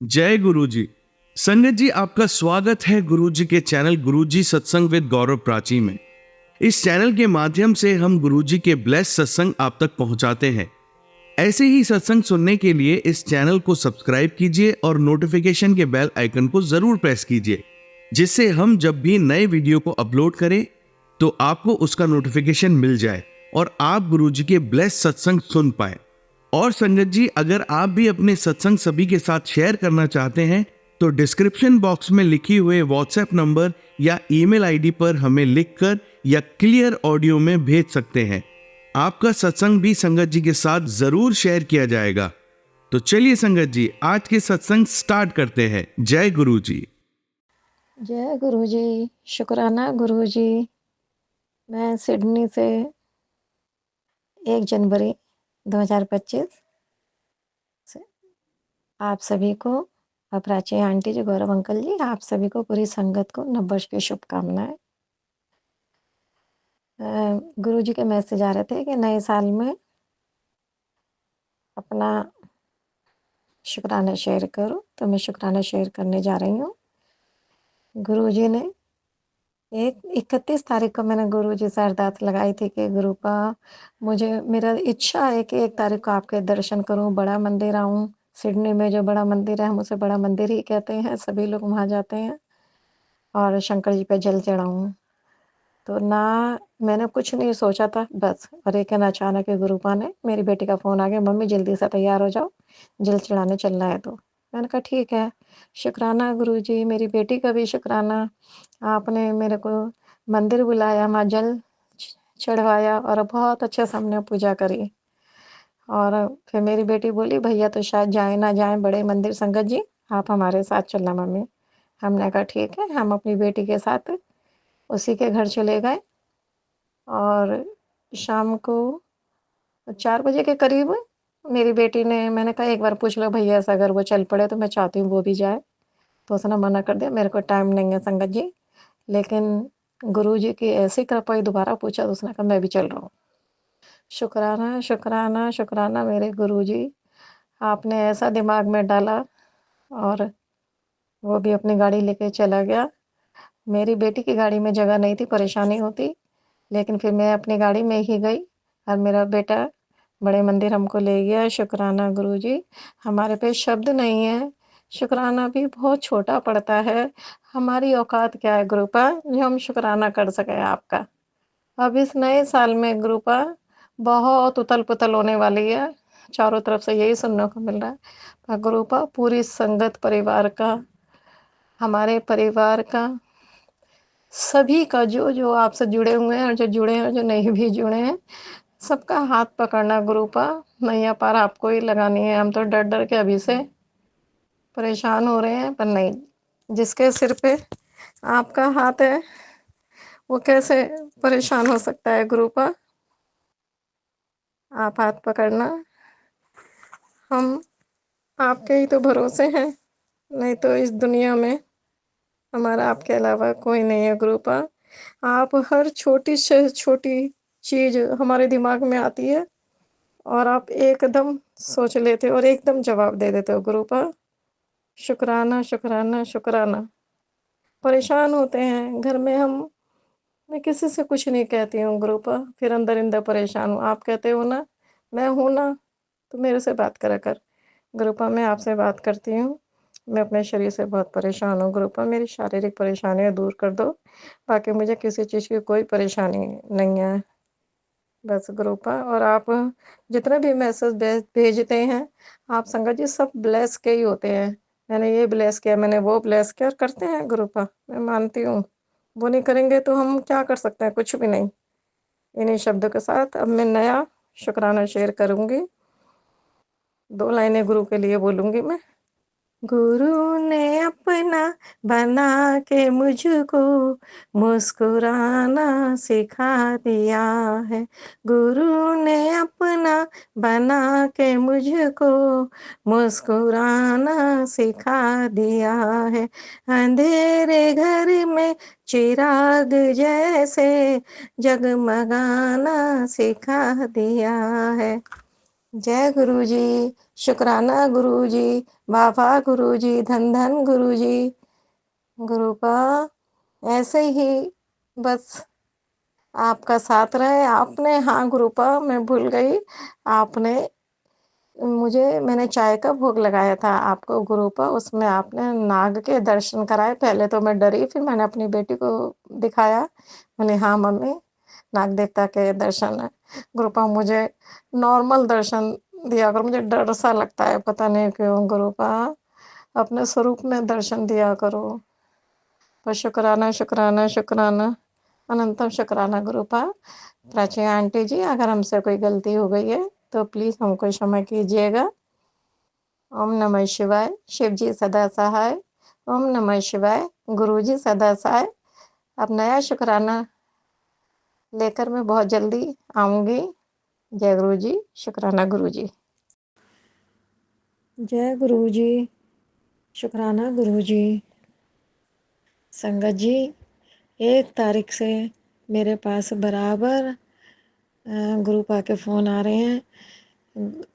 जय गुरु जी। संगत जी, आपका स्वागत है गुरु जी के चैनल गुरु जी सत्संग विद गौरव प्राची में। इस चैनल के माध्यम से हम गुरु जी के ब्लेस सत्संग आप तक पहुंचाते हैं। ऐसे ही सत्संग सुनने के लिए इस चैनल को सब्सक्राइब कीजिए और नोटिफिकेशन के बेल आइकन को जरूर प्रेस कीजिए, जिससे हम जब भी नए वीडियो को अपलोड करें तो आपको उसका नोटिफिकेशन मिल जाए और आप गुरु जी के ब्लेस सत्संग सुन पाए। और संगत जी, अगर आप भी अपने सत्संग सभी के साथ शेयर करना चाहते हैं तो डिस्क्रिप्शन बॉक्स में लिखी हुए व्हाट्सएप नंबर या ईमेल आईडी पर हमें लिखकर या क्लियर ऑडियो में भेज सकते हैं। आपका सत्संग भी संगत जी के साथ जरूर शेयर किया जाएगा। तो चलिए संगत जी, आज के सत्संग स्टार्ट करते हैं। जय गुरु जी। जय गुरु जी। शुक्राना गुरु जी। मैं सिडनी से 1 जनवरी 2025 से आप सभी को, प्राची आंटी जी, गौरव अंकल जी, आप सभी को, पूरी संगत को नववर्ष की शुभकामनाएं। गुरु जी के मैसेज आ रहे थे कि नए साल में अपना शुक्राना शेयर करो, तो मैं शुक्राना शेयर करने जा रही हूँ। गुरु जी ने 31 तारीख को मैंने गुरु जी से अरदास लगाई थी कि गुरुपा, मुझे, मेरा इच्छा है कि 1 तारीख को आपके दर्शन करूं, बड़ा मंदिर आऊं। सिडनी में जो बड़ा मंदिर है, हम उसे बड़ा मंदिर ही कहते हैं, सभी लोग वहां जाते हैं, और शंकर जी पे जल चढ़ाऊं। तो ना, मैंने कुछ नहीं सोचा था, बस और एक अचानक ही गुरुपा ने, मेरी बेटी का फोन आ गया, मम्मी जल्दी से तैयार हो जाओ, जल चढ़ाने चलना है। तो मैंने कहा ठीक है। शुक्राना गुरु जी, मेरी बेटी का भी शुक्राना, आपने मेरे को मंदिर बुलाया, वहाँ जल चढ़वाया और बहुत अच्छे से हमने पूजा करी। और फिर मेरी बेटी बोली, भैया तो शायद जाए ना जाए बड़े मंदिर, संगत जी आप हमारे साथ चलना मम्मी। हमने कहा ठीक है। हम अपनी बेटी के साथ उसी के घर चले गए, और शाम को 4 बजे के करीब मेरी बेटी ने, मैंने कहा एक बार पूछ लो भैया से, अगर वो चल पड़े तो मैं चाहती हूँ वो भी जाए। तो उसने मना कर दिया, मेरे को टाइम नहीं है संगत जी। लेकिन गुरु जी की ऐसी कृपा ही, दोबारा पूछा तो उसने कहा मैं भी चल रहा हूँ। शुक्राना शुक्राना शुक्राना मेरे गुरु जी, आपने ऐसा दिमाग में डाला, और वो भी अपनी गाड़ी लेके चला गया। मेरी बेटी की गाड़ी में जगह नहीं थी, परेशानी होती, लेकिन फिर मैं अपनी गाड़ी में ही गई, और मेरा बेटा बड़े मंदिर हमको ले गया। शुक्राना गुरु जी, हमारे पे शब्द नहीं है, शुक्राना भी बहुत छोटा पड़ता है। हमारी औकात क्या है गुरुपा, जो हम शुक्राना कर सकें आपका। अब इस नए साल में गुरुपा बहुत उथल पुथल होने वाली है, चारों तरफ से यही सुनने को मिल रहा है। पर गुरुपा, पूरी संगत परिवार का, हमारे परिवार का, सभी का, जो जो आपसे जुड़े हुए हैं और जो जुड़े हैं, जो नहीं भी जुड़े हैं, सबका हाथ पकड़ना गुरुपा। नैया पार आपको ही लगानी है। हम तो डर डर के अभी से परेशान हो रहे हैं, पर नहीं, जिसके सिर पे आपका हाथ है वो कैसे परेशान हो सकता है गुरुपा। आप हाथ पकड़ना, हम आपके ही तो भरोसे हैं, नहीं तो इस दुनिया में हमारा आपके अलावा कोई नहीं है गुरुपा। आप हर छोटी से छोटी चीज हमारे दिमाग में आती है, और आप एकदम सोच लेते हो और एकदम जवाब दे देते हो गुरुपा। शुक्राना शुक्राना शुक्राना। परेशान होते हैं घर में हम, मैं किसी से कुछ नहीं कहती हूँ गुरुपा, फिर अंदर अंदर परेशान हूँ। आप कहते हो ना, मैं हूँ ना, तो मेरे से बात करा कर गुरुपा। मैं आपसे बात करती हूँ, मैं अपने शरीर से बहुत परेशान हूँ गुरुपा, मेरी शारीरिक परेशानियाँ दूर कर दो, बाकी मुझे किसी चीज़ की कोई परेशानी नहीं है, बस गुरुपा। और आप जितने भी मैसेज भेजते हैं, आप संगत जी सब ब्लेस के ही होते हैं। मैंने ये ब्लेस किया, मैंने वो ब्लेस किया, और करते हैं गुरुपा, मैं मानती हूँ। वो नहीं करेंगे तो हम क्या कर सकते हैं, कुछ भी नहीं। इन्हीं शब्दों के साथ अब मैं नया शुक्राना शेयर करूँगी। 2 लाइनें गुरु के लिए बोलूँगी मैं। गुरु ने अपना बना के मुझको मुस्कुराना सिखा दिया है। गुरु ने अपना बना के मुझको मुस्कुराना सिखा दिया है। अंधेरे घर में चिराग जैसे जगमगाना सिखा दिया है। जय गुरु जी, शुक्राना गुरु जी, बाबा गुरु जी, धन धन गुरु जी। गुरुपा ऐसे ही बस आपका साथ रहे। आपने, हाँ गुरुपा मैं भूल गई, आपने मैंने चाय का भोग लगाया था आपको गुरुपा, उसमें आपने नाग के दर्शन कराए। पहले तो मैं डरी, फिर मैंने अपनी बेटी को दिखाया, बोली हाँ मम्मी नाग देवता के दर्शन है। गुरुपा मुझे नॉर्मल दर्शन दिया करो, मुझे डर सा लगता है पता नहीं क्यों। गुरुपा अपने स्वरूप में दर्शन दिया करो। तो शुक्राना शुक्राना शुक्राना, अनंतम शुक्राना गुरुपा। प्राची आंटी जी, अगर हमसे कोई गलती हो गई है तो प्लीज़ हमको क्षमा कीजिएगा। ओम नमः शिवाय। शिव जी सदा सहाय। ओम नमः शिवाय। गुरु जी सदा सहाय। अब नया शुक्राना लेकर मैं बहुत जल्दी आऊँगी। जय गुरु जी, शुक्राना गुरु जी। जय गुरु जी, शुक्राना गुरु जी। संगत जी, 1 तारीख से मेरे पास बराबर गुरुपा के फ़ोन आ रहे हैं।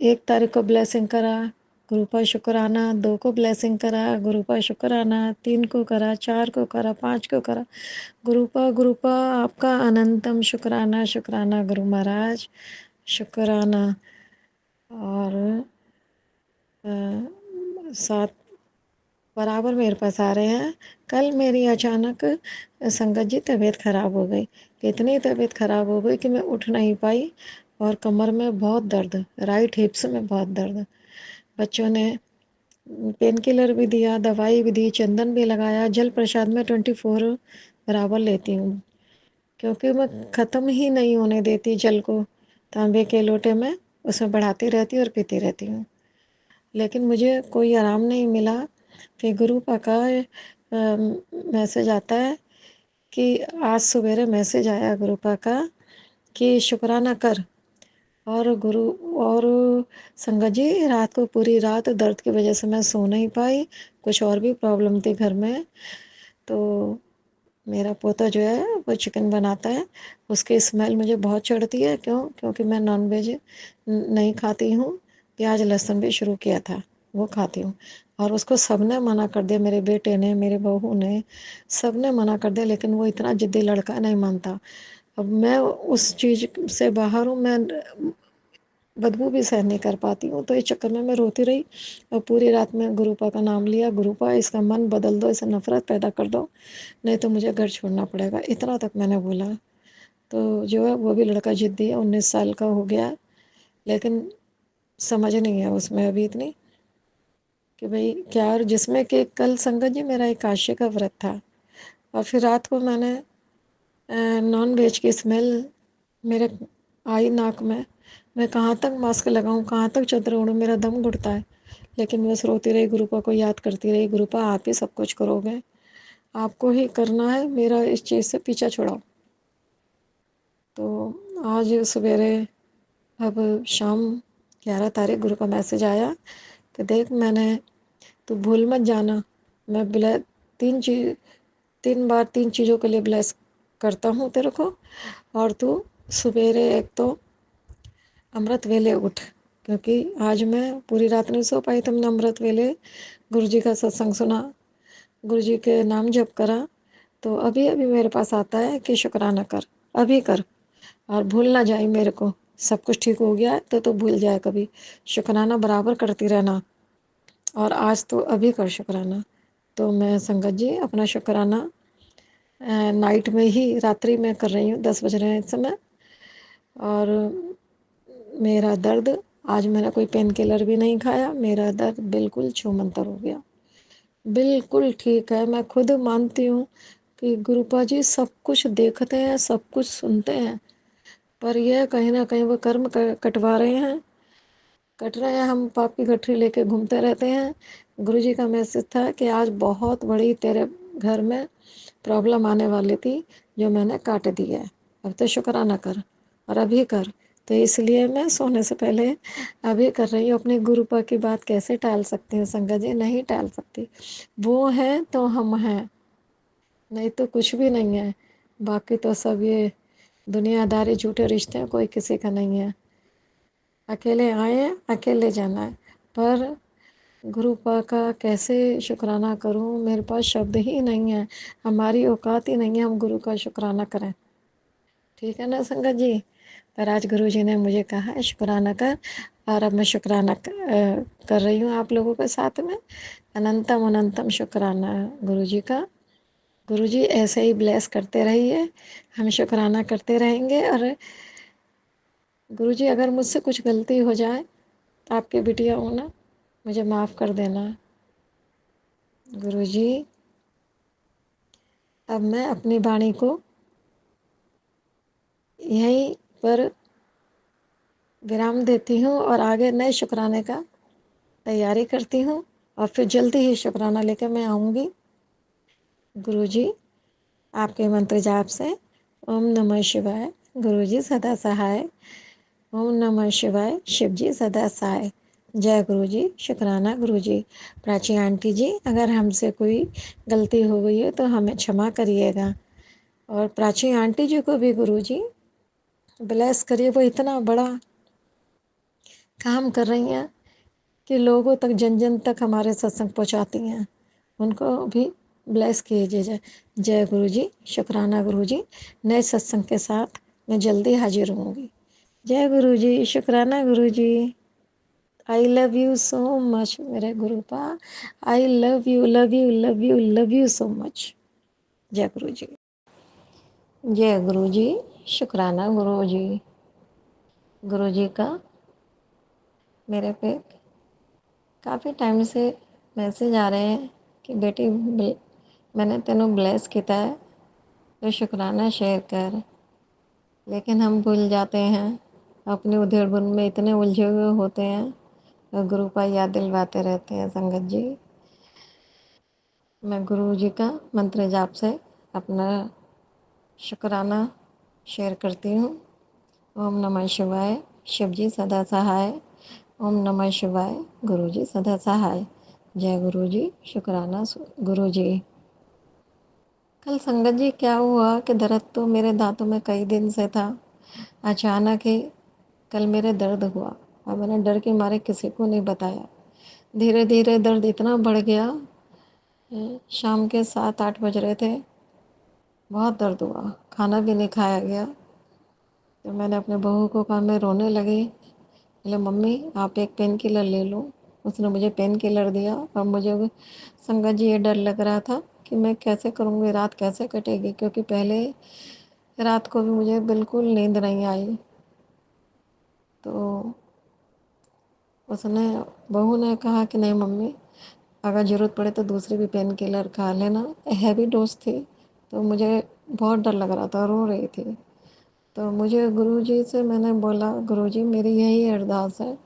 1 तारीख को ब्लेसिंग करा, गुरुपा शुक्राना। 2 को ब्लेसिंग करा, गुरुपा शुक्राना। 3 को करा, 4 को करा, 5 को करा। गुरुपा गुरुपा आपका अनंतम शुक्राना शुक्राना गुरु महाराज, शुक्राना। और 7 बराबर मेरे पास आ रहे हैं। कल मेरी अचानक संगत जी तबीयत ख़राब हो गई। इतनी तबीयत ख़राब हो गई कि मैं उठ नहीं पाई और कमर में बहुत दर्द, राइट हिप्स में बहुत दर्द। बच्चों ने पेन किलर भी दिया, दवाई भी दी, चंदन भी लगाया। जल प्रसाद में 24 बराबर लेती हूँ, क्योंकि मैं ख़त्म ही नहीं होने देती जल को। तांबे के लोटे में उसमें बढ़ाती रहती हूँ और पीती रहती हूँ, लेकिन मुझे कोई आराम नहीं मिला। फिर गुरुपा का मैसेज आता है कि आज सवेरे मैसेज आया गुरुपा का कि शुक्राना कर। और संगत जी, रात को पूरी रात दर्द की वजह से मैं सो नहीं पाई। कुछ और भी प्रॉब्लम थी घर में। तो मेरा पोता जो है वो चिकन बनाता है, उसकी स्मेल मुझे बहुत चढ़ती है। क्यों? क्योंकि मैं नॉनवेज नहीं खाती हूँ। प्याज लहसुन भी शुरू किया था, वो खाती हूँ। और उसको सबने मना कर दिया, मेरे बेटे ने, मेरे बहू ने, सबने मना कर दिया, लेकिन वो इतना ज़िद्दी लड़का नहीं मानता। अब मैं उस चीज़ से बाहर हूँ, मैं बदबू भी सहन नहीं कर पाती हूँ। तो इस चक्कर में मैं रोती रही और पूरी रात में गुरुपा का नाम लिया, गुरुपा इसका मन बदल दो, इसे नफ़रत पैदा कर दो, नहीं तो मुझे घर छोड़ना पड़ेगा। इतना तक मैंने बोला। तो जो है वो भी लड़का ज़िद्दी है, 19 साल का हो गया, लेकिन समझ नहीं है उसमें अभी इतनी कि भाई क्या। और जिसमें कि कल संगत जी मेरा एकादशी का व्रत था, और फिर रात को मैंने नॉन वेज की स्मेल मेरे आई नाक में। मैं कहाँ तक मास्क लगाऊं, कहाँ तक चादर ओढ़ूं, मेरा दम घुटता है। लेकिन बस रोती रही, गुरुपा को याद करती रही, गुरुपा आप ही सब कुछ करोगे, आपको ही करना है, मेरा इस चीज़ से पीछा छुड़ाओ। तो आज सवेरे, अब शाम 11 तारीख, गुरु का मैसेज आया कि देख, मैंने, तू भूल मत जाना, मैं ब्ले 3 बार 3 चीज़ों के लिए ब्लेस करता हूँ तेरे को। और तू सवेरे एक तो अमृत वेले उठ, क्योंकि आज मैं पूरी रात नहीं सो पाई, तो मैंने अमृत वेले गुरु जी का सत्संग सुना, गुरु जी के नाम जप करा। तो अभी अभी मेरे पास आता है कि शुक्राना कर, अभी कर, और भूल ना जाए मेरे को। सब कुछ ठीक हो गया तो भूल जाए कभी, शुक्राना बराबर करती रहना, और आज तो अभी कर शुक्राना। तो मैं संगत जी अपना शुक्राना नाइट में ही, रात्रि में कर रही हूँ, 10 बज रहे हैं इस समय। और मेरा दर्द, आज मैंने कोई पेन किलर भी नहीं खाया, मेरा दर्द बिल्कुल छूमंतर हो गया, बिल्कुल ठीक है। मैं खुद मानती हूँ कि गुरुपा जी सब कुछ देखते हैं, सब कुछ सुनते हैं, पर यह कहीं ना कहीं वो कर्म कटवा रहे हैं, कट रहे हैं। हम पाप की गठरी लेके घूमते रहते हैं। गुरु जी का मैसेज था कि आज बहुत बड़ी तेरे घर में प्रॉब्लम आने वाली थी, जो मैंने काट दी है, अब तो शुक्राना कर, और अभी कर। तो इसलिए मैं सोने से पहले अभी कर रही हूँ। अपने गुरुपा की बात कैसे टाल सकती हूँ संगत जी? नहीं टाल सकती। वो हैं तो हम हैं, नहीं तो कुछ भी नहीं है। बाकी तो सब ये दुनियादारी, झूठे रिश्ते हैं, कोई किसी का नहीं है। अकेले आए हैं, अकेले जाना है। पर गुरु का कैसे शुक्राना करूं, मेरे पास शब्द ही नहीं है, हमारी औकात ही नहीं है हम गुरु का शुक्राना करें। ठीक है ना संगत जी। पर आज गुरु जी ने मुझे कहा है शुक्राना कर, और अब मैं शुक्राना कर रही हूँ आप लोगों के साथ में। अनंतम अनंतम शुक्राना गुरु जी का। गुरु जी ऐसे ही ब्लेस करते रहिए, हम शुक्राना करते रहेंगे। और गुरु जी अगर मुझसे कुछ गलती हो जाए तो आपके बिटिया हो ना, मुझे माफ़ कर देना। गुरु जी अब मैं अपनी वाणी को यहीं पर विराम देती हूँ और आगे नए शुक्राने का तैयारी करती हूँ, और फिर जल्दी ही शुक्राना लेकर मैं आऊँगी। गुरु जी आपके मंत्र जाप से ओम नमः शिवाय, गुरु जी सदा सहाय। ओम नमः शिवाय, शिव जी सदा सहाय। जय गुरु जी, शुक्राना गुरु जी। प्राची आंटी जी, अगर हमसे कोई गलती हो गई है तो हमें क्षमा करिएगा। और प्राची आंटी जी को भी गुरु जी ब्लेस करिए, वो इतना बड़ा काम कर रही हैं कि लोगों तक, जन जन तक हमारे सत्संग पहुंचाती हैं। उनको भी ब्लेस कीजिए। जय जय गुरु जी, शुक्राना गुरु जी। नए सत्संग के साथ मैं जल्दी हाजिर होंगी। जय गुरु जी, शुक्राना Guru ji. I love you so much मेरे गुरुपा। I love you love you love you love you so much. जय गुरु जी। जय गुरु जी, शुक्राना गुरु जी। गुरु जी का मेरे पे काफ़ी टाइम से मैसेज आ रहे हैं कि बेटी मैंने तेनों ब्लेस किया है तो शुक्राना शेयर कर। लेकिन हम भूल जाते हैं, अपनी उधेड़-बुन में इतने उलझे हुए होते हैं और गुरु का याद दिलवाते रहते हैं। संगत जी मैं गुरु जी का मंत्र जाप से अपना शुक्राना शेयर करती हूँ। ओम नमः शिवाय, शिव जी सदा सहाय। ओम नमः शिवाय, गुरु जी सदा सहाय। जय गुरु जी, शुक्राना गुरु जी। कल संगत जी क्या हुआ कि दर्द तो मेरे दांतों में कई दिन से था। अचानक ही कल मेरे दर्द हुआ और मैंने डर के मारे किसी को नहीं बताया। धीरे धीरे दर्द इतना बढ़ गया, शाम के 7-8 बज रहे थे, बहुत दर्द हुआ, खाना भी नहीं खाया गया। तो मैंने अपने बहू को कहा, मैं रोने लगी, बोले मम्मी आप एक पेन किलर ले लो। उसने मुझे पेन किलर दिया और मुझे संगत जी ये डर लग रहा था कि मैं कैसे करूँगी, रात कैसे कटेगी, क्योंकि पहले रात को भी मुझे बिल्कुल नींद नहीं आई। तो उसने बहू ने कहा कि नहीं मम्मी, अगर ज़रूरत पड़े तो दूसरी भी पेन किलर खा लेना। हैवी डोज थी तो मुझे बहुत डर लग रहा था, रो रही थी। तो मुझे गुरुजी से मैंने बोला, गुरुजी मेरी यही अरदास है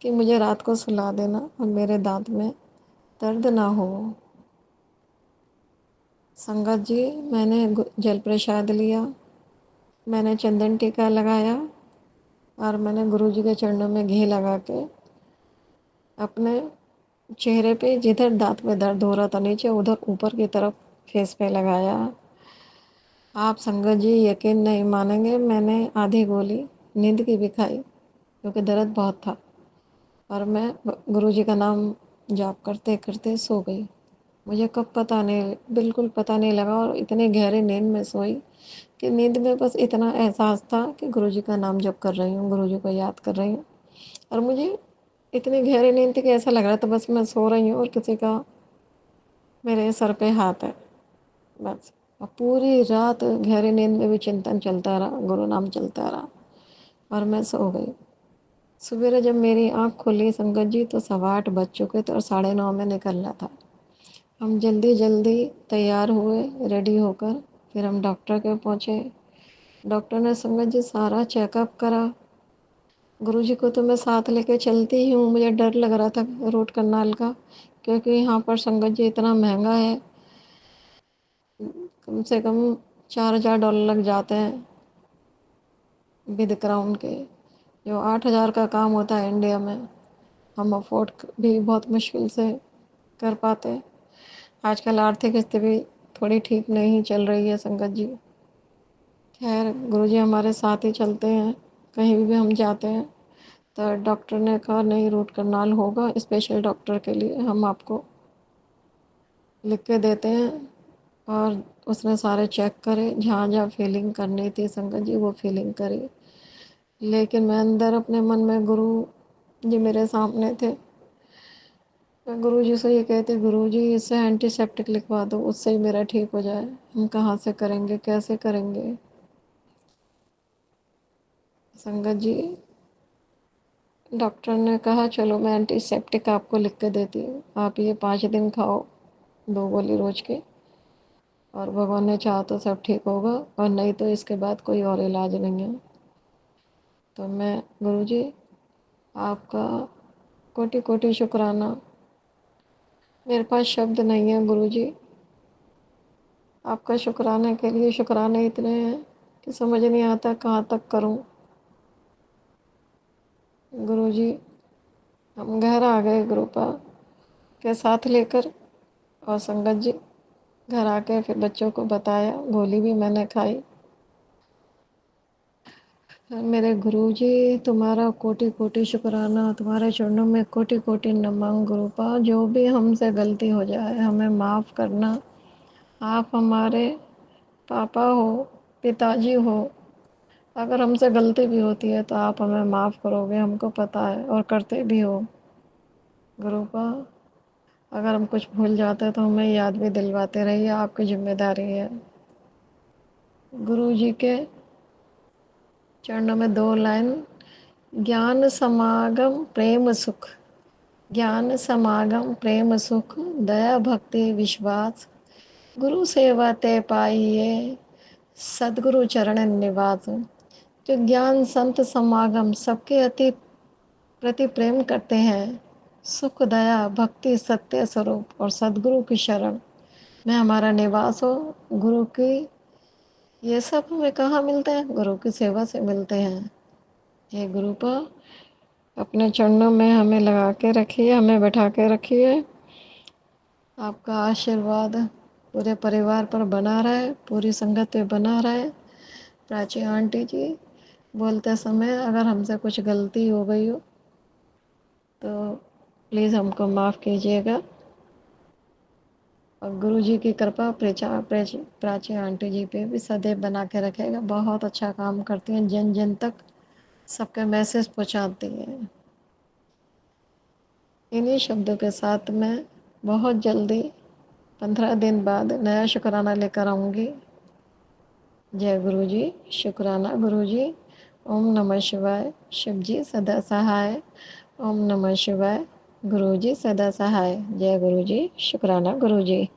कि मुझे रात को सुला देना और मेरे दांत में दर्द ना हो। संगत जी मैंने जल प्रसाद लिया, मैंने चंदन टीका लगाया और मैंने गुरुजी के चरणों में घी लगा के अपने चेहरे पे जिधर दांत में दर्द हो रहा था नीचे, उधर ऊपर की तरफ फेस पे लगाया। आप संगत जी यकीन नहीं मानेंगे, मैंने आधी गोली नींद की भी खाई क्योंकि दर्द बहुत था, और मैं गुरुजी का नाम जाप करते करते सो गई। मुझे कब पता नहीं, बिल्कुल पता नहीं लगा, और इतने गहरे नींद में सोई कि नींद में बस इतना एहसास था कि गुरुजी का नाम जप कर रही हूँ, गुरुजी को याद कर रही हूँ। और मुझे इतनी गहरी नींद थी कि ऐसा लग रहा था बस मैं सो रही हूँ और किसी का मेरे सर पे हाथ है, बस। और पूरी रात गहरी नींद में भी चिंतन चलता रहा, गुरु नाम चलता रहा, और मैं सो गई। सवेरे जब मेरी आँख खुली संगत जी तो 8:15 बज चुके थे और 9:30 में निकलना था। हम जल्दी जल्दी तैयार हुए, रेडी होकर फिर हम डॉक्टर के पहुँचे। डॉक्टर ने संगत जी सारा चेकअप करा। गुरुजी को तो मैं साथ लेके चलती ही हूँ, मुझे डर लग रहा था रूट करनाल का, क्योंकि यहाँ पर संगत जी इतना महंगा है, कम से कम $4,000 लग जाते हैं विद क्राउन के, जो 8,000 का काम होता है इंडिया में, हम अफोर्ड भी बहुत मुश्किल से कर पाते। आजकल आर्थिक स्थिति थोड़ी ठीक नहीं चल रही है संगत जी। खैर गुरुजी हमारे साथ ही चलते हैं, कहीं भी हम जाते हैं तो डॉक्टर ने कहा नहीं, रूट करनाल होगा, स्पेशल डॉक्टर के लिए हम आपको लिख के देते हैं। और उसने सारे चेक करे, जहाँ जहाँ फीलिंग करनी थी संगत जी वो फीलिंग करी। लेकिन मैं अंदर अपने मन में गुरु जी मेरे सामने थे, मैं गुरु जी से ये कहती, गुरु जी इससे एंटीसेप्टिक लिखवा दो, उससे ही मेरा ठीक हो जाए। हम कहाँ से करेंगे, कैसे करेंगे संगत जी। डॉक्टर ने कहा चलो मैं एंटीसेप्टिक आपको लिख के देती हूँ, आप ये 5 दिन खाओ, 2 गोली रोज के, और भगवान ने चाहा तो सब ठीक होगा, और नहीं तो इसके बाद कोई और इलाज नहीं है। तो मैं गुरु जी आपका कोटि कोटि शुक्राना। मेरे पास शब्द नहीं है गुरु जी, आपका शुक्राने के लिए शुक्राने इतने हैं कि समझ नहीं आता कहाँ तक करूँ। गुरु जी हम घर आ गए ग्रुपा के साथ लेकर, और संगत जी घर आके फिर बच्चों को बताया, गोली भी मैंने खाई। मेरे गुरुजी तुम्हारा कोटि कोटि शुक्राना, तुम्हारे चरणों में कोटि कोटि नमन गुरुपा। जो भी हमसे गलती हो जाए हमें माफ़ करना। आप हमारे पापा हो, पिताजी हो, अगर हमसे गलती भी होती है तो आप हमें माफ़ करोगे, हमको पता है, और करते भी हो गुरुपा। अगर हम कुछ भूल जाते हैं तो हमें याद भी दिलवाते रहिए, आपकी जिम्मेदारी है। गुरु जी के चरणों में 2 लाइन, ज्ञान समागम प्रेम सुख, ज्ञान समागम प्रेम सुख, दया भक्ति विश्वास, गुरु सेवा ते पाइये, सदगुरु चरण निवास। जो ज्ञान संत समागम सबके अति प्रति प्रेम करते हैं, सुख दया भक्ति सत्य स्वरूप और सदगुरु की शरण में हमारा निवास हो। गुरु की ये सब हमें कहाँ मिलते हैं, गुरु की सेवा से मिलते हैं। हे गुरु पर अपने चरणों में हमें लगा के रखिए, हमें बैठा के रखिए। आपका आशीर्वाद पूरे परिवार पर बना रहे, पूरी संगत पे बना रहे। प्राची आंटी जी बोलते समय अगर हमसे कुछ गलती हो गई हो तो प्लीज़ हमको माफ़ कीजिएगा, और गुरु जी की कृपा प्राची आंटी जी पे भी सदैव बना के रखेगा। बहुत अच्छा काम करती हैं, जन जन तक सबके मैसेज पहुँचाती हैं। इन्हीं शब्दों के साथ मैं बहुत जल्दी 15 दिन बाद नया शुक्राना लेकर आऊँगी। जय गुरु जी, शुक्राना गुरु जी। ओम नमः शिवाय, शिव जी सदा सहाय। ओम नमः शिवाय, गुरु जी सदा सहाय। जय गुरु जी, शुक्राना गुरु जी।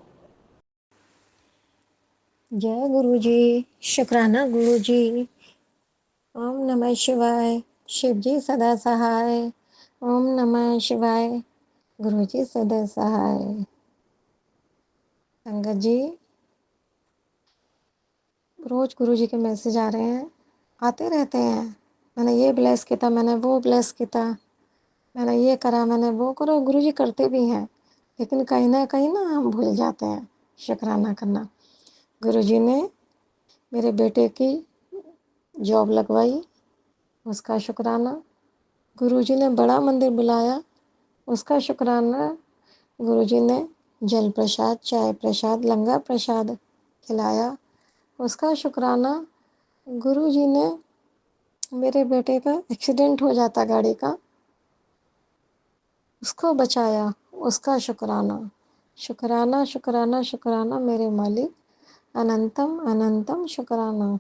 जय गुरु जी, शुक्राना गुरु जी। ओम नमः शिवाय, शिव जी सदा सहाय। ओम नमः शिवाय, गुरु जी सदा सहाय। संगत जी रोज गुरु जी के मैसेज आ रहे हैं, आते रहते हैं। मैंने ये ब्लेस किया था, मैंने वो ब्लेस किया था, मैंने ये करा, मैंने वो करा। गुरु जी करते भी हैं, लेकिन कहीं ना हम भूल जाते हैं शुक्राना करना। गुरु जी ने मेरे बेटे की जॉब लगवाई, उसका शुक्राना। गुरु जी ने बड़ा मंदिर बुलाया, उसका शुक्राना। गुरु जी ने जल प्रसाद, चाय प्रसाद, लंगर प्रसाद खिलाया, उसका शुक्राना। गुरु जी ने मेरे बेटे का एक्सीडेंट हो जाता गाड़ी का, उसको बचाया, उसका शुक्राना। शुक्राना शुक्राना शुक्राना मेरे मालिक, अनंतम अनंतम शुक्राना।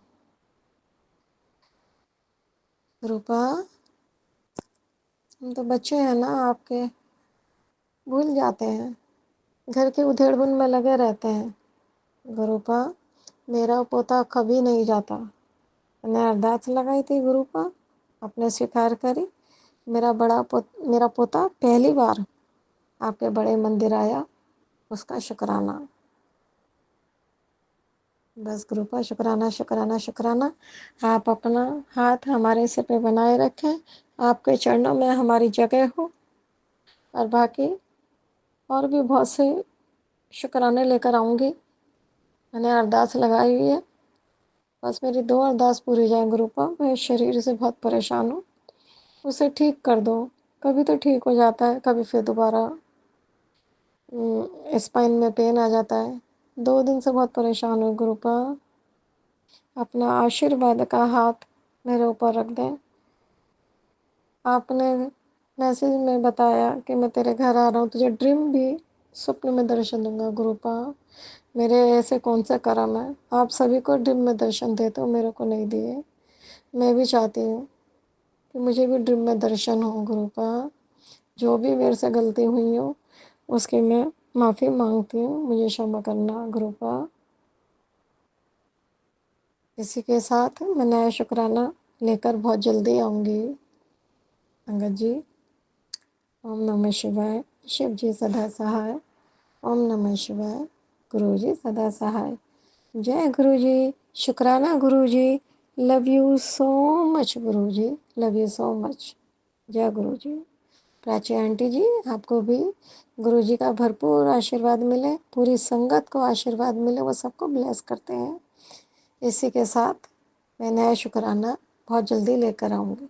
रूपा हम तो बच्चे हैं ना आपके, भूल जाते हैं, घर के उधेड़-बुन में लगे रहते हैं। गुरुपा मेरा पोता कभी नहीं जाता। मैंने अरदास लगाई थी गुरुपा, आपने स्वीकार करी। मेरा पोता पहली बार आपके बड़े मंदिर आया, उसका शुक्राना। बस गुरुपा शुक्राना शुक्राना शुक्राना। आप अपना हाथ हमारे सिर पे बनाए रखें, आपके चरणों में हमारी जगह हो। और बाकी और भी बहुत से शुक्राने लेकर आऊँगी, मैंने अरदास लगाई हुई है। बस मेरी 2 अरदास पूरी जाए गुरुपा, मैं शरीर से बहुत परेशान हूँ। उसे ठीक कर दो। कभी तो ठीक हो जाता है, कभी फिर दोबारा स्पाइन में पेन आ जाता है। 2 दिन से बहुत परेशान हूँ गुरुपा। अपना आशीर्वाद का हाथ मेरे ऊपर रख दें। आपने मैसेज में बताया कि मैं तेरे घर आ रहा हूँ, तुझे ड्रीम भी स्वप्न में दर्शन दूंगा गुरुपा। मेरे ऐसे कौन सा कर्म है, आप सभी को ड्रीम में दर्शन देते हो, मेरे को नहीं दिए। मैं भी चाहती हूँ कि मुझे भी ड्रीम में दर्शन हो गुरुपा। जो भी मेरे से गलती हुई हो उसकी मैं माफ़ी मांगती हूँ, मुझे क्षमा करना गुरुपा। इसी के साथ मैं नया शुक्राना लेकर बहुत जल्दी आऊँगी अंगद जी। ओम नमः शिवाय। शिव जी सदा सहाय। ओम नमः शिवाय। गुरु जी सदा सहाय। जय गुरु जी। शुक्राना Guru ji. Love you so much Guru ji. Love you so much. जय गुरु जी। प्राची आंटी जी, आपको भी गुरु जी का भरपूर आशीर्वाद मिले, पूरी संगत को आशीर्वाद मिले, वो सबको ब्लेस करते हैं। इसी के साथ मैं नया शुक्राना बहुत जल्दी लेकर आऊँगी।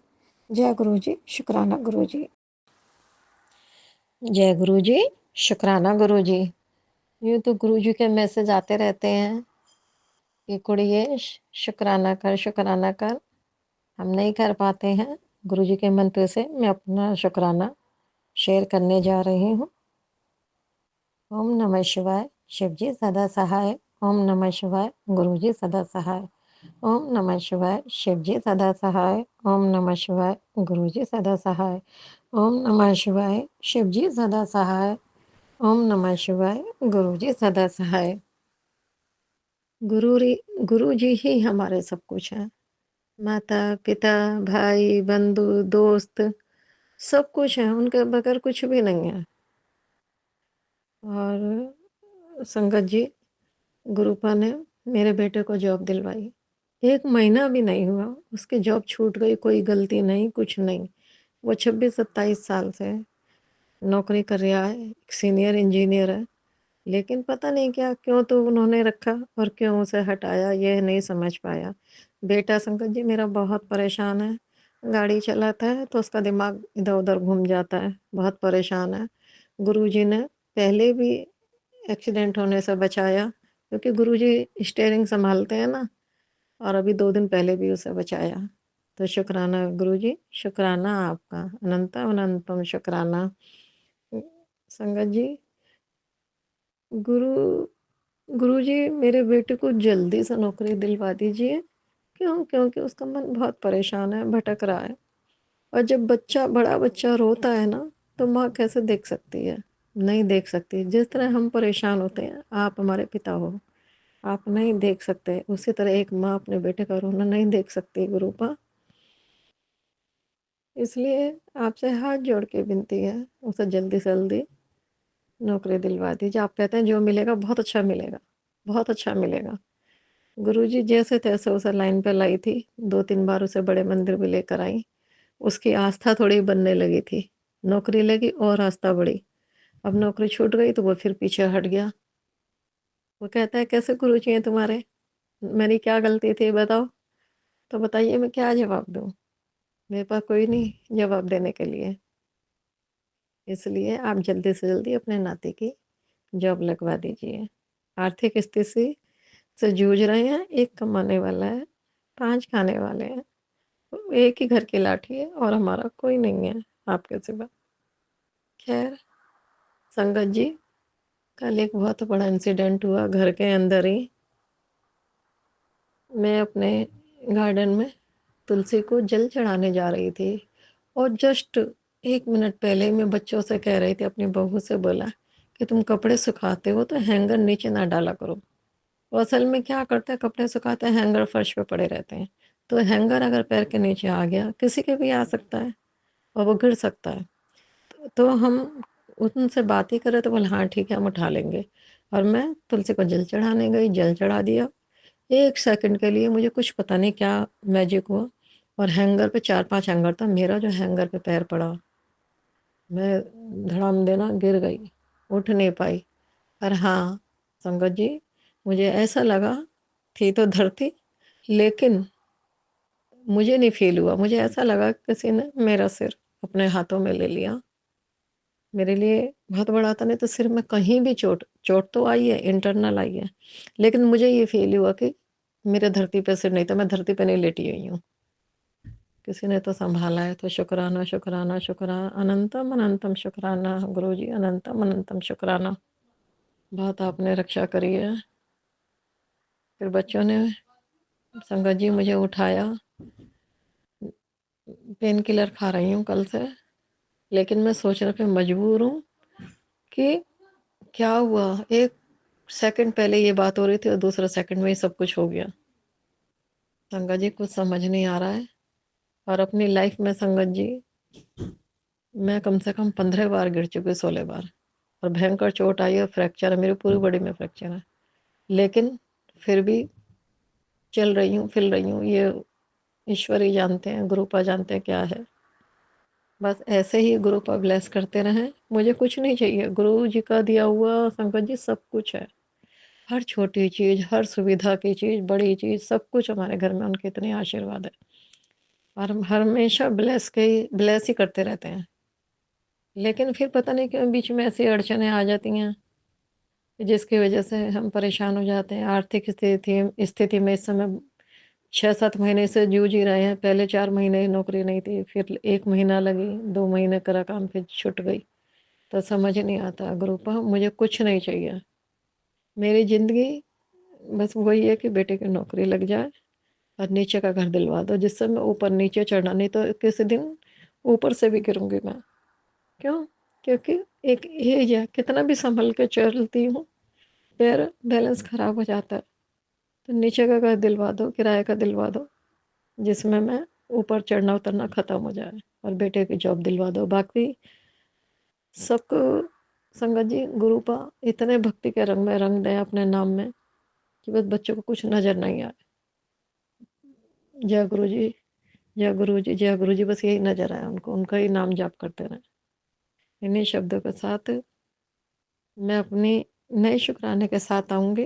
जय गुरु जी। शुक्राना गुरु जी। जय गुरु जी। शुक्राना गुरु जी। यूँ तो गुरु जी के मैसेज आते रहते हैं कि कुड़िए शुक्राना कर, शुक्राना कर। हम नहीं कर पाते हैं। गुरु जी के मंत्र से मैं अपना शुक्राना शेयर करने जा रही हूँ। ओम नमः शिवाय। शिव जी सदा सहाय। ओम नमः शिवाय। गुरु जी सदा सहाय। ओम नमः शिवाय। शिव जी सदा सहाय। ओम नमः शिवाय। गुरु जी सदा सहाय। ओम नमः शिवाय। शिव जी सदा सहाय। ओम नमः शिवाय। गुरु जी सदा सहाय। गुरु जी ही हमारे सब कुछ हैं। माता पिता भाई बंधु दोस्त सब कुछ है, उनके बगैर कुछ भी नहीं है। और संगत जी, गुरुपा ने मेरे बेटे को जॉब दिलवाई। 1 महीना भी नहीं हुआ उसकी जॉब छूट गई, कोई गलती नहीं, कुछ नहीं। वो 26-27 साल से नौकरी कर रहा है, एक सीनियर इंजीनियर है। लेकिन पता नहीं क्या क्यों तो उन्होंने रखा और क्यों उसे हटाया, ये नहीं समझ पाया। बेटा संकट जी मेरा बहुत परेशान है। गाड़ी चलाता है तो उसका दिमाग इधर-उधर घूम जाता है, बहुत परेशान है। गुरुजी ने पहले भी एक्सीडेंट होने से बचाया, क्योंकि गुरुजी स्टीयरिंग संभालते हैं ना, और अभी 2 दिन पहले भी उसे बचाया। तो शुक्राना गुरुजी, शुक्राना आपका, अनंतम अनंतम शुक्राना। संगत जी, गुरु गुरुजी मेरे बेटे को जल्दी से नौकरी दिलवा दीजिए। क्यों? क्योंकि उसका मन बहुत परेशान है, भटक रहा है। और जब बच्चा बड़ा बच्चा रोता है ना, तो माँ कैसे देख सकती है? नहीं देख सकती। जिस तरह हम परेशान होते हैं, आप हमारे पिता हो, आप नहीं देख सकते। उसी तरह एक माँ अपने बेटे का रोना नहीं देख सकती गुरुपा। इसलिए आपसे हाथ जोड़ के विनती है, उसे जल्दी से जल्दी नौकरी दिलवा दीजिए। आप कहते हैं जो मिलेगा बहुत अच्छा मिलेगा, बहुत अच्छा मिलेगा। गुरुजी जैसे तैसे उसे लाइन पे लाई थी, 2-3 बार उसे बड़े मंदिर भी लेकर आई। उसकी आस्था थोड़ी बनने लगी थी। नौकरी लगी और आस्था बढ़ी। अब नौकरी छूट गई तो वो फिर पीछे हट गया। वो कहता है कैसे गुरुजी हैं तुम्हारे? मेरी क्या गलती थी बताओ? तो बताइए मैं क्या जवाब दूँ? मेरे पास कोई नहीं जवाब देने के लिए। इसलिए आप जल्दी से जल्दी अपने नाती की जॉब लगवा दीजिए। आर्थिक स्थिति से जूझ रहे हैं, एक कमाने वाला है, 5 खाने वाले हैं। एक ही घर की लाठी है और हमारा कोई नहीं है आपके सिवा। खैर संगत जी, कल एक बहुत बड़ा इंसिडेंट हुआ घर के अंदर ही। मैं अपने गार्डन में तुलसी को जल चढ़ाने जा रही थी, और जस्ट 1 मिनट पहले मैं बच्चों से कह रही थी, अपनी बहू से बोला कि तुम कपड़े सुखाते हो तो हैंगर नीचे ना डाला करो। वो असल में क्या करते हैं, कपड़े सुखाते हैं हैंगर फर्श पे पड़े रहते हैं। तो हैंगर अगर पैर के नीचे आ गया, किसी के भी आ सकता है और वो गिर सकता है। तो हम उनसे बात ही करे तो बोले हाँ ठीक है हम उठा लेंगे। और मैं तुलसी को जल चढ़ाने गई, जल चढ़ा दिया। 1 सेकंड के लिए मुझे कुछ पता नहीं क्या मैजिक हुआ, और हैंगर पे 4-5 हैंगर था, मेरा जो हैंगर पे पैर पड़ा, मैं धड़ाम देना गिर गई, उठ नहीं पाई। पर हाँ संगत जी, मुझे ऐसा लगा थी तो धरती, लेकिन मुझे नहीं फ़ील हुआ, मुझे ऐसा लगा कि किसी ने मेरा सिर अपने हाथों में ले लिया। मेरे लिए बहुत बड़ा था, नहीं तो सिर में कहीं भी चोट चोट तो आई है, इंटरनल आई है, लेकिन मुझे ये फ़ील हुआ कि मेरे धरती पे सिर नहीं था, मैं धरती पे नहीं लेटी हुई हूँ। किसी ने तो सँभाला है, तो शुक्राना, शुक्राना, शुक्राना, अनंतम, अनंतम शुक्राना गुरुजी, अनंतम, अनंतम शुक्राना। बहुत आपने रक्षा करी है। फिर बच्चों ने, संगत जी, मुझे उठाया। पेन किलर खा रही हूँ कल से, लेकिन मैं सोचने पे मजबूर हूँ कि क्या हुआ? 1 सेकंड पहले ये बात हो रही थी और दूसरे सेकंड में ही सब कुछ हो गया। संगत जी, कुछ समझ नहीं आ रहा है। और अपनी लाइफ में संगत जी, मैं कम से कम 15 बार गिर चुकी हूँ, 16 बार, और भयंकर चोट आई है, फ्रैक्चर है, मेरी पूरी बॉडी में फ्रैक्चर है। लेकिन फिर भी चल रही हूँ, फिर रही हूँ। ये ईश्वर ही जानते हैं, गुरुपा जानते हैं क्या है। बस ऐसे ही गुरुपा ब्लेस करते रहें। मुझे कुछ नहीं चाहिए, गुरु जी का दिया हुआ संगत जी सब कुछ है। हर छोटी चीज़, हर सुविधा की चीज़, बड़ी चीज़, सब कुछ हमारे घर में उनके इतने आशीर्वाद है, और हम हमेशा ब्लेस ही करते रहते हैं। लेकिन फिर पता नहीं क्यों बीच में ऐसी अड़चनें आ जाती हैं, जिसकी वजह से हम परेशान हो जाते हैं। आर्थिक स्थिति में इस समय 6-7 महीने से जूझ ही रहे हैं। पहले 4 महीने नौकरी नहीं थी, फिर 1 महीना लगी, 2 महीने करा काम, फिर छूट गई। तो समझ नहीं आता गुरुपा, मुझे कुछ नहीं चाहिए। मेरी ज़िंदगी बस वही है कि बेटे की नौकरी लग जाए और नीचे का घर दिलवा दो, जिससे मैं ऊपर नीचे चढ़ना, नहीं तो किसी दिन ऊपर से भी गिरूंगी मैं। क्यों? क्योंकि एक एज है, कितना भी संभल के चलती हूँ, पैर बैलेंस खराब हो जाता है। तो नीचे का घर दिलवा दो, किराए का दिलवा दो, जिसमें मैं ऊपर चढ़ना उतरना ख़त्म हो जाए, और बेटे की जॉब दिलवा दो। बाकी सबको संगत जी, गुरुपा इतने भक्ति के रंग में रंग दें अपने नाम में कि बस बच्चों को कुछ नज़र नहीं आए। जय गुरु जी, जय गुरु जी, जय गुरु जी, बस यही नज़र आया उनको, उनका ही नाम जाप करते रहें। इन्हीं शब्दों के साथ मैं अपनी नए शुक्राने के साथ आऊँगी।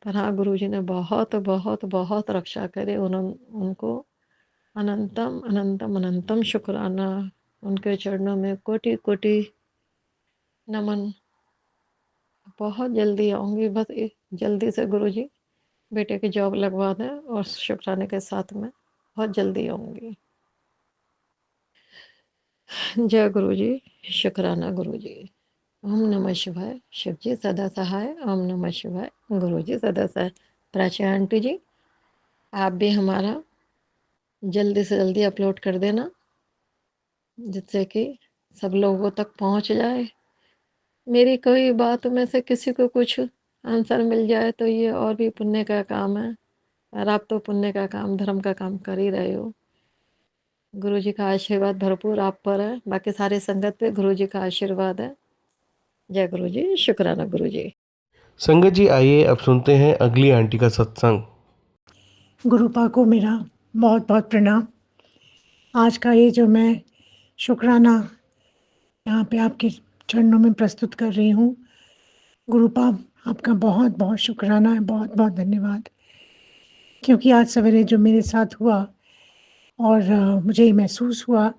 पर हाँ, गुरु जी ने बहुत बहुत बहुत रक्षा करे, उनको अनंतम अनंतम अनंतम शुक्राना। उनके चरणों में कोटि कोटि नमन। बहुत जल्दी आऊँगी, बस जल्दी से गुरु जी बेटे की जॉब लगवा दें, और शुक्राने के साथ में बहुत जल्दी आऊँगी। जय गुरु जी, शुक्राना गुरु जी। ओम नमः शिवाय। शिव जी सदा सहाय। ओम नमः शिवाय। गुरु जी सदा सहाय। प्राची आंटी जी, आप भी हमारा जल्दी से जल्दी अपलोड कर देना, जिससे कि सब लोगों तक पहुंच जाए। मेरी कोई बात में से किसी को कुछ आंसर मिल जाए तो ये और भी पुण्य का काम है, और आप तो पुण्य का काम, धर्म का काम कर ही रहे हो। गुरु जी का आशीर्वाद भरपूर आप पर है, बाकी सारी संगत पे गुरु जी का आशीर्वाद है। जय गुरु जी, शुक्राना गुरु जी। संगत जी, आइए अब सुनते हैं अगली आंटी का सत्संग। गुरुपा को मेरा बहुत बहुत प्रणाम। आज का ये जो मैं शुक्राना यहाँ पे आपके चरणों में प्रस्तुत कर रही हूँ, गुरुपा आपका बहुत बहुत शुक्राना है, बहुत बहुत धन्यवाद। क्योंकि आज सवेरे जो मेरे साथ हुआ, और मुझे ये महसूस हुआ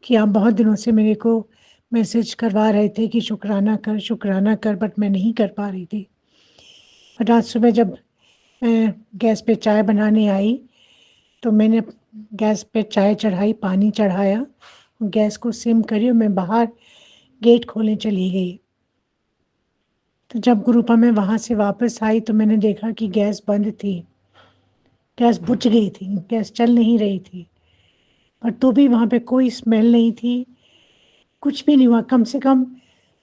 कि आप बहुत दिनों से मेरे को मैसेज करवा रहे थे कि शुक्राना कर, बट मैं नहीं कर पा रही थी। बट आज सुबह जब मैं गैस पे चाय बनाने आई, तो मैंने गैस पे चाय चढ़ाई, पानी चढ़ाया, गैस को सिम करी और मैं बाहर गेट खोलने चली गई। तो जब गुरुपा मैं वहाँ से वापस आई तो मैंने देखा कि गैस बंद थी, गैस बुझ गई थी, गैस चल नहीं रही थी। पर तो भी वहाँ पे कोई स्मेल नहीं थी, कुछ भी नहीं हुआ। कम से कम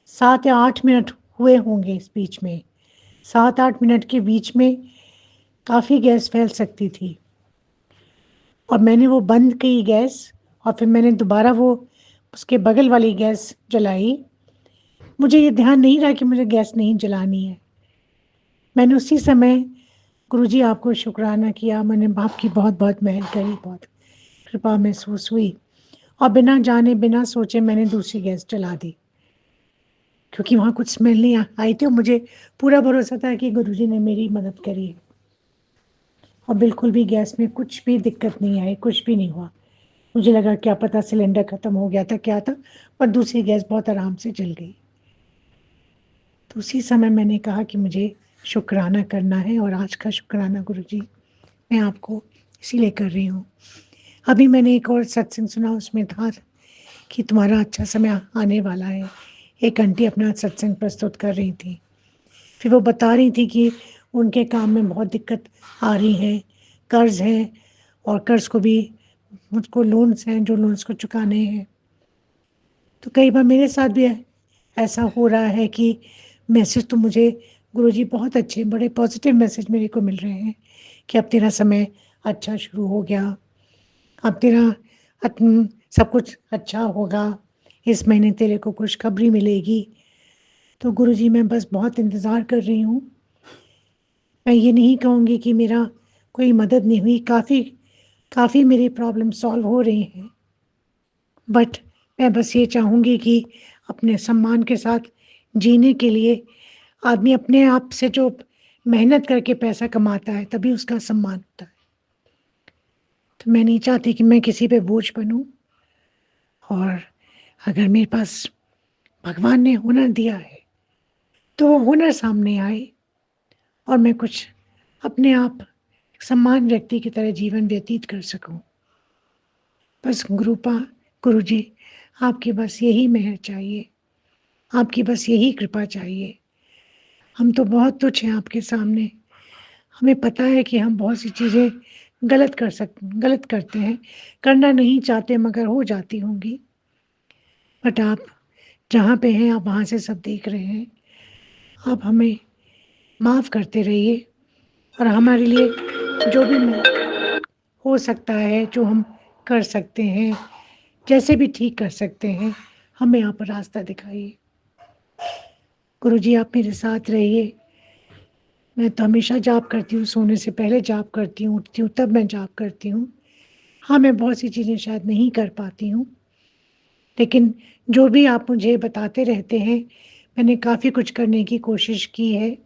7 या 8 मिनट हुए होंगे इस बीच में। 7-8 मिनट के बीच में काफ़ी गैस फैल सकती थी। और मैंने वो बंद की गैस, और फिर मैंने दोबारा वो उसके बगल वाली गैस जलाई। मुझे ये ध्यान नहीं रहा कि मुझे गैस नहीं जलानी है। मैंने उसी समय गुरुजी आपको शुक्राना किया, मैंने आपकी बहुत बहुत मेहर करी, बहुत कृपा महसूस हुई, और बिना जाने बिना सोचे मैंने दूसरी गैस जला दी, क्योंकि वहाँ कुछ स्मेल नहीं आई थी और मुझे पूरा भरोसा था कि गुरुजी ने मेरी मदद करी है। और बिल्कुल भी गैस में कुछ भी दिक्कत नहीं आई, कुछ भी नहीं हुआ। मुझे लगा क्या पता सिलेंडर ख़त्म हो गया था, क्या था, पर दूसरी गैस बहुत आराम से जल गई। तो उसी समय मैंने कहा कि मुझे शुक्राना करना है, और आज का शुक्राना गुरुजी मैं आपको इसीलिए कर रही हूँ। अभी मैंने एक और सत्संग सुना, उसमें था कि तुम्हारा अच्छा समय आने वाला है। एक आंटी अपना सत्संग प्रस्तुत कर रही थी। फिर वो बता रही थी कि उनके काम में बहुत दिक्कत आ रही है, कर्ज़ है, और कर्ज़ को भी मुझको लोन्स हैं जो लोन्स को चुकाने हैं। तो कई बार मेरे साथ भी ऐसा हो रहा है कि मैसेज तो मुझे गुरुजी बहुत अच्छे, बड़े पॉजिटिव मैसेज मेरे को मिल रहे हैं कि अब तेरा समय अच्छा शुरू हो गया, अब तेरा सब कुछ अच्छा होगा, इस महीने तेरे को खुशखबरी मिलेगी। तो गुरुजी मैं बस बहुत इंतज़ार कर रही हूँ। मैं ये नहीं कहूँगी कि मेरा कोई मदद नहीं हुई, काफ़ी मेरी प्रॉब्लम सॉल्व हो रही हैं। बट मैं बस ये चाहूँगी कि अपने सम्मान के साथ जीने के लिए आदमी अपने आप से जो मेहनत करके पैसा कमाता है, तभी उसका सम्मान होता है। तो मैं नहीं चाहती कि मैं किसी पे बोझ बनूँ, और अगर मेरे पास भगवान ने हुनर दिया है, तो वो हुनर सामने आए और मैं कुछ अपने आप सम्मान व्यक्ति की तरह जीवन व्यतीत कर सकूँ। बस गुरुजी आपकी बस यही मेहर चाहिए, आपकी बस यही कृपा चाहिए। हम तो बहुत तुच्छ हैं आपके सामने। हमें पता है कि हम बहुत सी चीज़ें गलत करते हैं, करना नहीं चाहते मगर हो जाती होंगी। बट आप जहाँ पे हैं, आप वहाँ से सब देख रहे हैं। आप हमें माफ़ करते रहिए, और हमारे लिए जो भी हो सकता है, जो हम कर सकते हैं, जैसे भी ठीक कर सकते हैं, हमें आप रास्ता दिखाइए। गुरुजी आप मेरे साथ रहिए। मैं तो हमेशा जाप करती हूँ, सोने से पहले जाप करती हूँ, उठती हूँ तब मैं जाप करती हूँ। हाँ, मैं बहुत सी चीज़ें शायद नहीं कर पाती हूँ, लेकिन जो भी आप मुझे बताते रहते हैं, मैंने काफ़ी कुछ करने की कोशिश की है,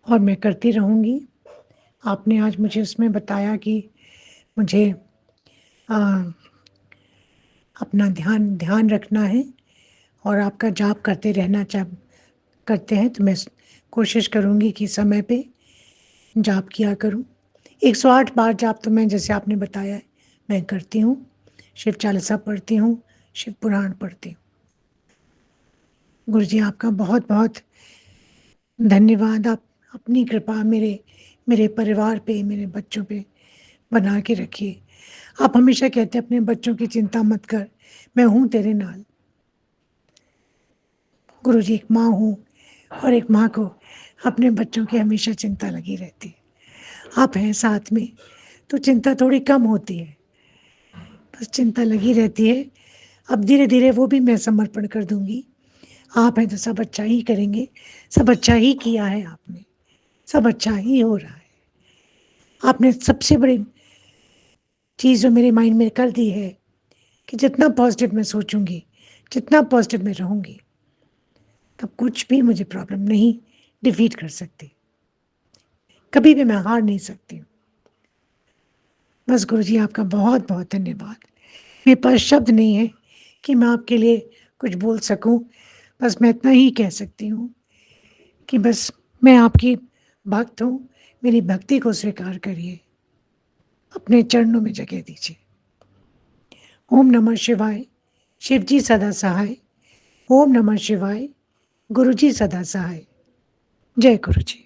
और मैं करती रहूँगी। आपने आज मुझे उसमें बताया कि मुझे अ, अपना ध्यान ध्यान रखना है, और आपका जाप करते हैं, तो मैं कोशिश करूँगी कि समय पे जाप किया करूँ। 108 बार जाप तो मैं, जैसे आपने बताया है, मैं करती हूँ। शिव चालीसा पढ़ती हूँ, शिव पुराण पढ़ती हूँ। गुरुजी आपका बहुत-बहुत धन्यवाद। आप अपनी कृपा मेरे मेरे परिवार पे, मेरे बच्चों पे बना के रखिए। आप हमेशा कहते हैं अपने बच्चों की चिंता मत कर, मैं हूँ तेरे नाल। गुरुजी एक माँ हूँ, और एक माँ को अपने बच्चों की हमेशा चिंता लगी रहती है। आप हैं साथ में, तो चिंता थोड़ी कम होती है। बस चिंता लगी रहती है। अब धीरे-धीरे वो भी मैं समर्पण कर दूँगी। आप हैं तो सब अच्छा ही करेंगे, सब अच्छा ही किया है आपने, सब अच्छा ही हो रहा है। आपने सबसे बड़ी चीज़ जो मेरे माइंड में कर दी है कि जितना पॉज़िटिव मैं सोचूँगी, जितना पॉज़िटिव मैं रहूँगी, तब कुछ भी मुझे प्रॉब्लम नहीं डिफ़ीट कर सकती। कभी भी मैं हार नहीं सकती हूँ। बस गुरुजी आपका बहुत-बहुत धन्यवाद। मेरे पास शब्द नहीं है कि मैं आपके लिए कुछ बोल सकूँ। बस मैं इतना ही कह सकती हूँ कि बस मैं आपकी भक्त हूँ, मेरी भक्ति को स्वीकार करिए, अपने चरणों में जगह दीजिए। ओम नमः शिवाय, शिव जी सदा सहाय। ओम नमः शिवाय, गुरु जी सदा सहाय। जय गुरु जी।